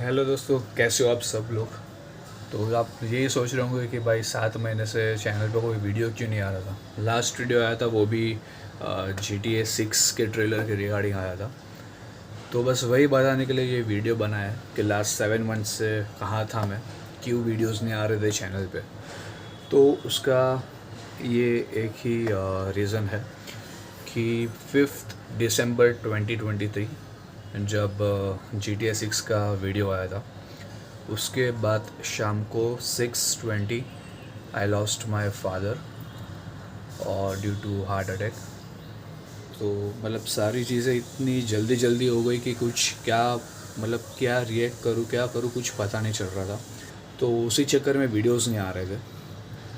Hello दोस्तों, कैसे हो आप सब लोग। तो आप यही सोच रहे होंगे कि भाई 7 महीने से चैनल पे कोई वीडियो क्यों नहीं आ रहा था। लास्ट वीडियो आया था वो भी GTA 6 के ट्रेलर के रिगार्डिंग आया था। तो बस वही बताने के लिए ये वीडियो बनाया है कि लास्ट 7 मंथ से कहाँ था मैं, क्यों वीडियोस नहीं आ रहे थे चैनल पे। तो उसका ये एक ही रीज़न है कि 5 दिसंबर 2023 जब GTA 6 का वीडियो आया था, उसके बाद शाम को 6:20 आई लॉस्ट माई फादर और ड्यू टू हार्ट अटैक। तो मतलब सारी चीज़ें इतनी जल्दी जल्दी हो गई कि कुछ क्या मतलब क्या रिएक्ट करूँ क्या करूँ कुछ पता नहीं चल रहा था। तो उसी चक्कर में वीडियोस नहीं आ रहे थे।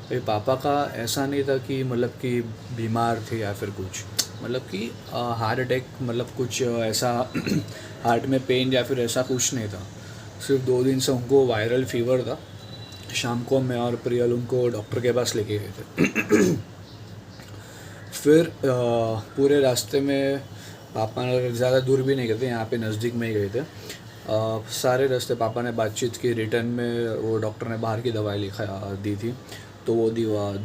भाई पापा का ऐसा नहीं था कि मतलब कि बीमार थे या फिर कुछ, मतलब कि हार्ट अटैक, मतलब कुछ ऐसा हार्ट में पेन या फिर ऐसा कुछ नहीं था। सिर्फ 2 दिन से उनको वायरल फीवर था। शाम को मैं और प्रियल उनको डॉक्टर के पास लेके गए थे। फिर पूरे रास्ते में पापा ने ज़्यादा दूर भी नहीं गए थे, यहाँ पे नज़दीक में ही गए थे। सारे रास्ते पापा ने बातचीत की। रिटर्न में वो डॉक्टर ने बाहर की दवाई लिखा दी थी, तो वो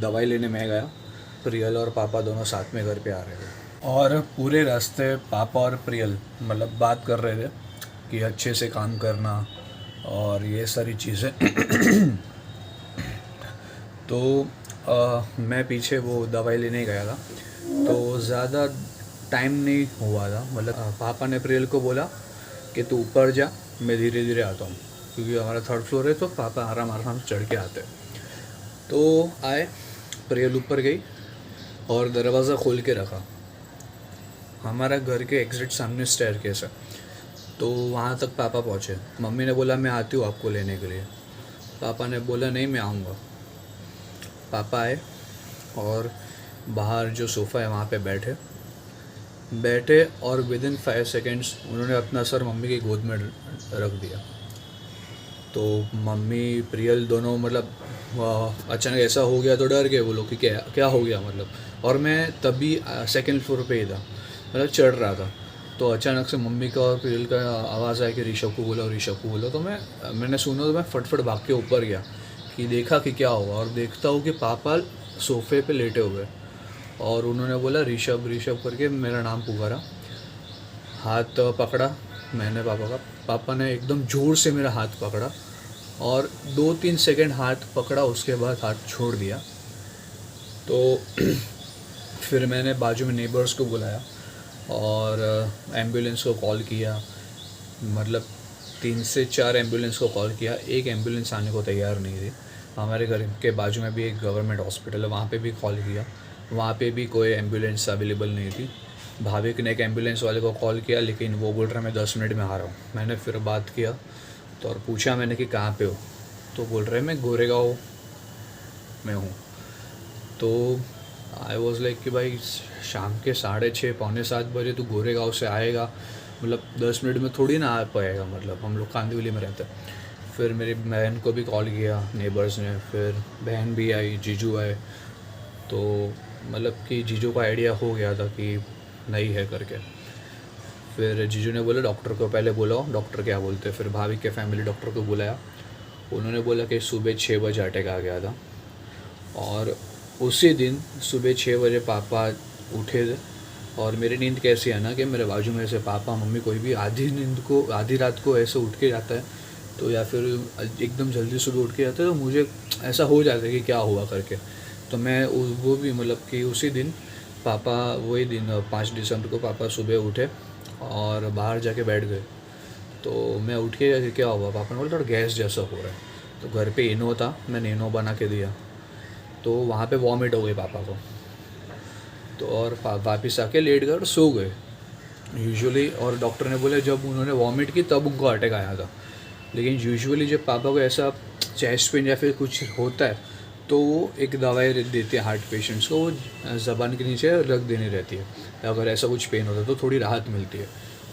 दवाई लेने मैं गया। प्रियल और पापा दोनों साथ में घर पे आ रहे थे और पूरे रास्ते पापा और प्रियल मतलब बात कर रहे थे कि अच्छे से काम करना और ये सारी चीज़ें। तो मैं पीछे वो दवाई लेने गया था, तो ज़्यादा टाइम नहीं हुआ था। मतलब पापा ने प्रियल को बोला कि तू ऊपर जा, मैं धीरे धीरे आता हूँ, क्योंकि हमारा 3rd फ्लोर है तो पापा आराम आराम से चढ़ के आते। तो आए, प्रियल ऊपर गई और दरवाज़ा खोल के रखा। हमारा घर के एग्जिट सामने स्टेयरकेस है, तो वहाँ तक पापा पहुँचे। मम्मी ने बोला मैं आती हूँ आपको लेने के लिए। पापा ने बोला नहीं, मैं आऊँगा। पापा आए और बाहर जो सोफ़ा है वहाँ पे बैठे और विदिन 5 सेकेंड्स उन्होंने अपना सर मम्मी की गोद में रख दिया। तो मम्मी प्रियल दोनों मतलब अचानक ऐसा हो गया तो डर गए वो लोग कि क्या क्या हो गया मतलब। और मैं तभी 2nd फ्लोर पे ही था, मतलब चढ़ रहा था। तो अचानक से मम्मी का और प्रियल का आवाज़ आया कि ऋषभ को बोला, ऋषभ को बोला। तो मैंने सुना तो मैं फटफट भाग के ऊपर गया कि देखा कि क्या हुआ, और देखता हूँ कि पापा सोफ़े पे लेटे हुए और उन्होंने बोला ऋषभ ऋषभ करके मेरा नाम पुकारा। हाथ पकड़ा मैंने पापा का। पापा ने एकदम ज़ोर से मेरा हाथ पकड़ा और 2-3 सेकंड हाथ पकड़ा, उसके बाद हाथ छोड़ दिया। तो फिर मैंने बाजू में नेबर्स को बुलाया और एम्बुलेंस को कॉल किया। मतलब 3 से 4 एम्बुलेंस को कॉल किया, एक एम्बुलेंस आने को तैयार नहीं थी। हमारे घर के बाजू में भी एक गवर्नमेंट हॉस्पिटल है, वहाँ पे भी कॉल किया, वहाँ पे भी कोई एम्बुलेंस अवेलेबल नहीं थी। भाभी ने एक एम्बुलेंस वाले को कॉल किया, लेकिन वो बोल रहा मैं 10 मिनट में आ रहा हूँ। मैंने फिर बात किया तो और पूछा मैंने कि कहाँ पे हो, तो बोल रहे मैं गोरेगांव में हूँ। तो आई वॉज़ लाइक कि भाई शाम के 6:30 पौने 7 बजे तू गोरेगांव से आएगा, मतलब 10 मिनट में थोड़ी ना आ पाएगा, मतलब हम लोग कांदिवली में रहते हैं। फिर मेरी बहन को भी कॉल किया नेबर्स ने, फिर बहन भी आई, जीजू आए। तो मतलब कि जीजू को आइडिया हो गया था कि नहीं है करके। फिर जीजू ने बोला डॉक्टर को पहले बुलाओ, डॉक्टर क्या बोलते। फिर भाभी के फैमिली डॉक्टर को बुलाया, उन्होंने बोला कि सुबह 6 बजे अटैक आ गया था। और उसी दिन सुबह 6 बजे पापा उठे थे। और मेरी नींद कैसी है ना कि मेरे बाजू में से पापा मम्मी कोई भी आधी रात को ऐसे उठ के जाता है, तो या फिर एकदम जल्दी सुबह उठ के जाता है, तो मुझे ऐसा हो जाता है कि क्या हुआ करके। तो मैं वो भी मतलब कि उसी दिन पापा, वही दिन 5 दिसंबर को पापा सुबह उठे और बाहर जाके बैठ गए। तो मैं उठ के गया कि क्या हुआ, पापा ने बोला थोड़ा गैस जैसा हो रहा है। तो घर पे इनो था, मैंने इनो बना के दिया, तो वहाँ पे वॉमिट हो गई पापा को। तो और वापस आके लेट गए और सो गए यूजुअली। और डॉक्टर ने बोला जब उन्होंने वॉमिट की तब उनको अटैक आया था। लेकिन यूजुअली जब पापा को ऐसा चेस्ट पेन या फिर कुछ होता है तो वो एक दवाई देते हैं हार्ट पेशेंट्स को, वो ज़बान के नीचे रख देनी रहती है। अगर ऐसा कुछ पेन होता है तो थोड़ी राहत मिलती है।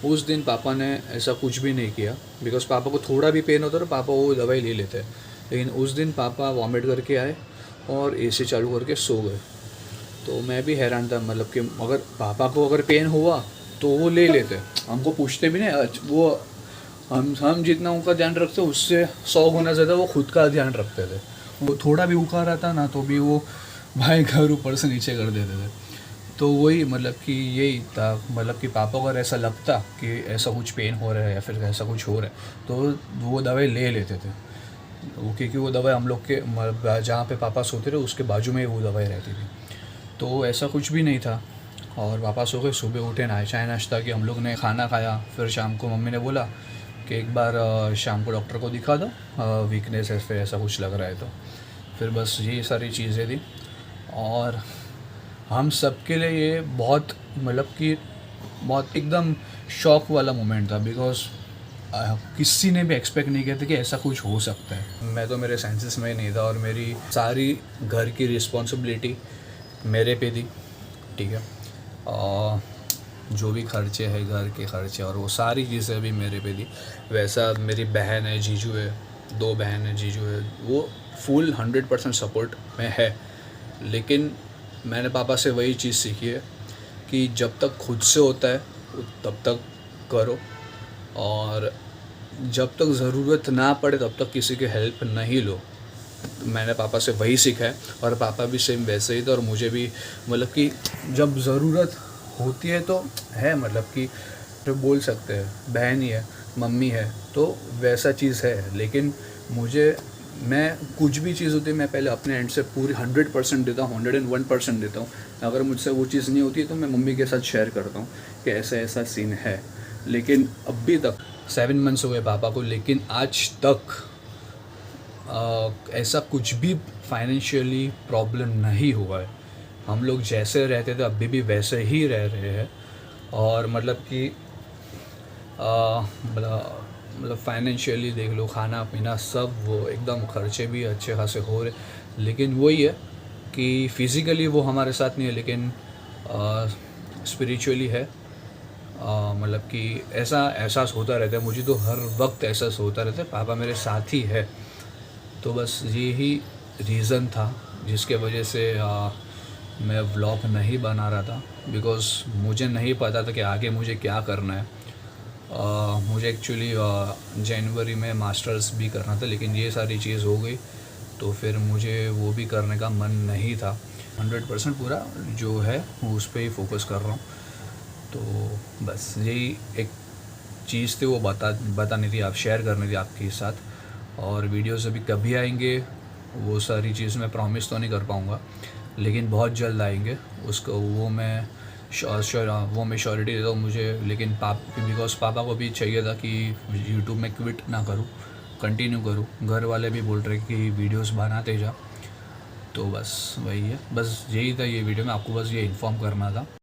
उस दिन पापा ने ऐसा कुछ भी नहीं किया, बिकॉज पापा को थोड़ा भी पेन होता तो पापा वो दवाई ले लेते हैं। लेकिन उस दिन पापा वॉमिट करके आए और एसी चालू करके सो गए। तो मैं भी हैरान था, मतलब कि अगर पापा को अगर पेन हुआ तो वो ले लेते, हमको पूछते भी नहीं। वो हम जितना उनका ध्यान रखते उससे 100 गुना ज़्यादा वो खुद का ध्यान रखते थे। वो थोड़ा भी उखा रहता ना तो भी वो भाई घर ऊपर से नीचे कर देते थे। तो वही मतलब कि यही था, मतलब कि पापा को अगर ऐसा लगता कि ऐसा कुछ पेन हो रहा है या फिर ऐसा कुछ हो रहा है तो वो दवाई ले लेते थे। वो क्योंकि वो दवाई हम लोग के जहाँ पे पापा सोते थे उसके बाजू में ही वो दवाई रहती थी। तो ऐसा कुछ भी नहीं था। और पापा सो गए, सुबह उठे, नहाए, चाय नाश्ता किया, हम लोग ने खाना खाया। फिर शाम को मम्मी ने बोला कि एक बार शाम को डॉक्टर को दिखा दो, वीकनेस है फिर ऐसा कुछ लग रहा है तो। फिर बस ये सारी चीज़ें थी। और हम सब के लिए ये बहुत मतलब कि बहुत एकदम शॉक वाला मोमेंट था, बिकॉज किसी ने भी एक्सपेक्ट नहीं किया था कि ऐसा कुछ हो सकता है। मैं तो मेरे सेंसेस में ही नहीं था और मेरी सारी घर की रिस्पॉन्सिबिलिटी मेरे पे थी, ठीक है। और जो भी खर्चे हैं, घर के खर्चे और वो सारी चीज़ें भी मेरे पे थी। वैसा मेरी बहन है, जीजू है, 2 बहन है, जीजू है, वो फुल 100% सपोर्ट में है। लेकिन मैंने पापा से वही चीज़ सीखी है कि जब तक खुद से होता है तब तक करो, और जब तक ज़रूरत ना पड़े तब तक किसी की हेल्प नहीं लो। मैंने पापा से वही सीखा है और पापा भी सेम वैसे ही थे। और मुझे भी मतलब कि जब ज़रूरत होती है तो है, मतलब कि जो बोल सकते हैं बहन ही है, मम्मी है, तो वैसा चीज़ है। लेकिन मैं कुछ भी चीज़ होती है मैं पहले अपने एंड से पूरी 100% देता हूँ, 101% देता हूँ। अगर मुझसे वो चीज़ नहीं होती है तो मैं मम्मी के साथ शेयर करता हूँ कि ऐसा ऐसा सीन है। लेकिन अभी तक 7 मंथ्स हुए पापा को, लेकिन आज तक ऐसा कुछ भी फाइनेंशियली प्रॉब्लम नहीं हुआ है। हम लोग जैसे रहते थे अभी भी वैसे ही रह रहे हैं। और मतलब कि मतलब फाइनेंशियली देख लो, खाना पीना सब वो एकदम खर्चे भी अच्छे खासे हो रहे। लेकिन वही है कि फिज़िकली वो हमारे साथ नहीं है, लेकिन स्पिरिचुअली है। मतलब कि ऐसा एहसास होता रहता है, मुझे तो हर वक्त एहसास होता रहता है पापा मेरे साथ ही है। तो बस यही रीज़न था जिसके वजह से मैं व्लॉग नहीं बना रहा था, बिकॉज़ मुझे नहीं पता था कि आगे मुझे क्या करना है। मुझे एक्चुअली जनवरी में मास्टर्स भी करना था, लेकिन ये सारी चीज़ हो गई तो फिर मुझे वो भी करने का मन नहीं था। 100% पूरा जो है उस पर ही फोकस कर रहा हूँ। तो बस यही एक चीज़ थी, वो बतानी थी, आप शेयर करनी थी आपके साथ। और वीडियोस अभी कभी आएंगे वो सारी चीज़ मैं प्रॉमिस तो नहीं कर पाऊँगा, लेकिन बहुत जल्द आएंगे। उसको वो मैं श्योरिटी देता हूँ मुझे। लेकिन बिकॉज पापा को भी चाहिए था कि यूट्यूब में क्विट ना करूँ, कंटिन्यू करूँ। घर वाले भी बोल रहे कि वीडियोस बनाते जा। तो बस वही है, बस यही था ये वीडियो में, आपको बस ये इन्फॉर्म करना था।